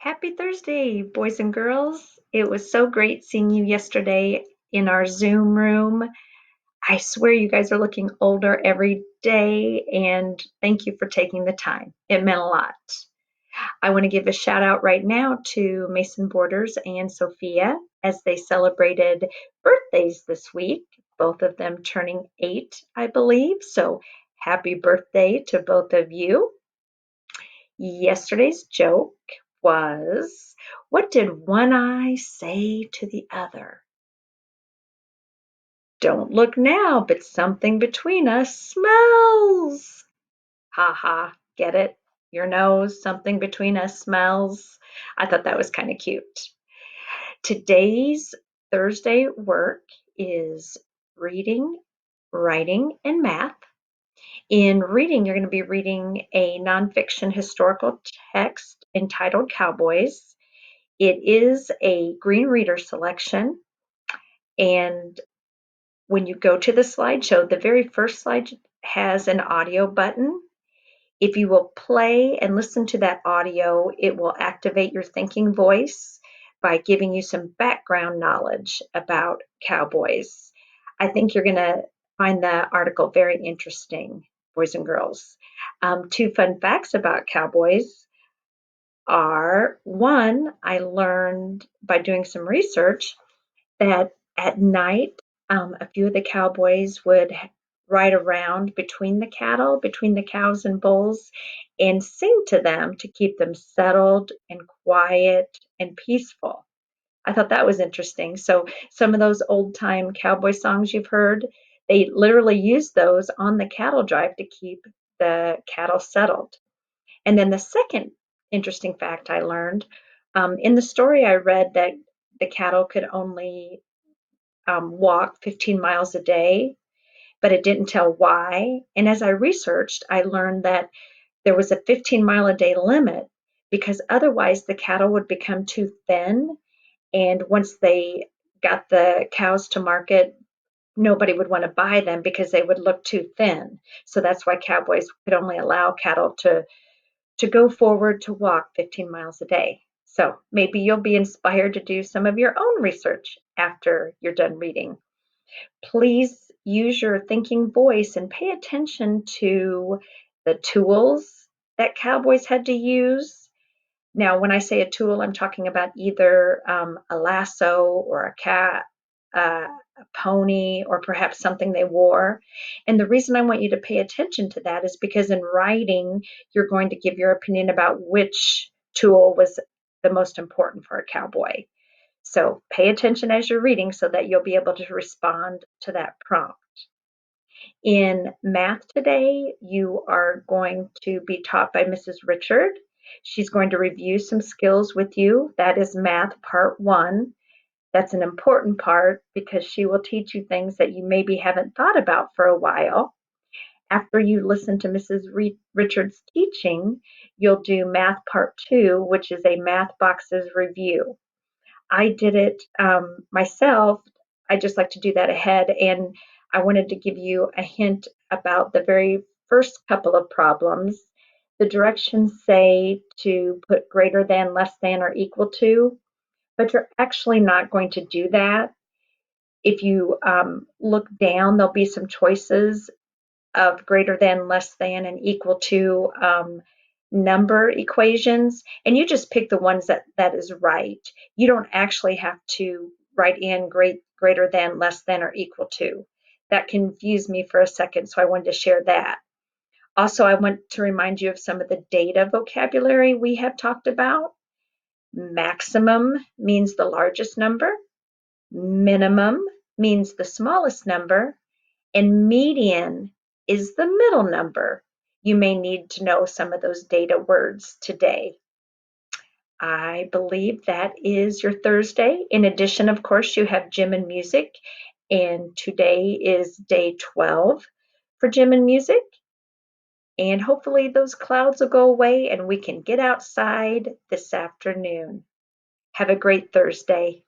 Happy Thursday, boys and girls. It was so great seeing you yesterday in our Zoom room. I swear you guys are looking older every day, and thank you for taking the time. It meant a lot. I want to give a shout out right now to Mason Borders and Sophia as they celebrated birthdays this week, both of them turning 8, I believe. So happy birthday to both of you. Yesterday's joke was, what did one eye say to the other? Don't look now, but something between us smells. Ha ha, get it? Your nose, something between us smells. I thought that was kind of cute. Today's Thursday work is reading, writing, and math. In reading, you're going to be reading a nonfiction historical text entitled Cowboys. It is a green reader selection, and when you go to the slideshow, the very first slide has an audio button. If you will play and listen to that audio, it will activate your thinking voice by giving you some background knowledge about cowboys. I think you're going to find the article very interesting, boys and girls. Two fun facts about cowboys are one, I learned by doing some research that at night, a few of the cowboys would ride around between the cattle, between the cows and bulls, and sing to them to keep them settled and quiet and peaceful. I thought that was interesting. So, some of those old time cowboy songs you've heard, they literally use those on the cattle drive to keep the cattle settled. And then the second interesting fact I learned in the story I read that the cattle could only walk 15 miles a day, but it didn't tell why. And as I researched, I learned that there was a 15-mile a day limit because otherwise the cattle would become too thin. And once they got the cows to market, nobody would want to buy them because they would look too thin. So that's why cowboys could only allow cattle to go forward to walk 15 miles a day. So maybe you'll be inspired to do some of your own research after you're done reading. Please use your thinking voice and pay attention to the tools that cowboys had to use. Now, when I say a tool, I'm talking about either a lasso or a cat, a pony, or perhaps something they wore. And the reason I want you to pay attention to that is because in writing, you're going to give your opinion about which tool was the most important for a cowboy. So pay attention as you're reading so that you'll be able to respond to that prompt. In math today, you are going to be taught by Mrs. Richard. She's going to review some skills with you. That is math part 1. That's an important part because she will teach you things that you maybe haven't thought about for a while. After you listen to Mrs. Richard's teaching, you'll do math part 2, which is a math boxes review. I did it myself. I just like to do that ahead. And I wanted to give you a hint about the very first couple of problems. The directions say to put greater than, less than, or equal to, but you're actually not going to do that. If you look down, there'll be some choices of greater than, less than, and equal to number equations, and you just pick the ones that is right. You don't actually have to write in greater than, less than, or equal to. That confused me for a second, so I wanted to share that. Also, I want to remind you of some of the data vocabulary we have talked about. Maximum means the largest number, minimum means the smallest number, and median is the middle number. You may need to know some of those data words today. I believe that is your Thursday. In addition, of course, you have gym and music, and today is day 12 for gym and music. And hopefully those clouds will go away and we can get outside this afternoon. Have a great Thursday.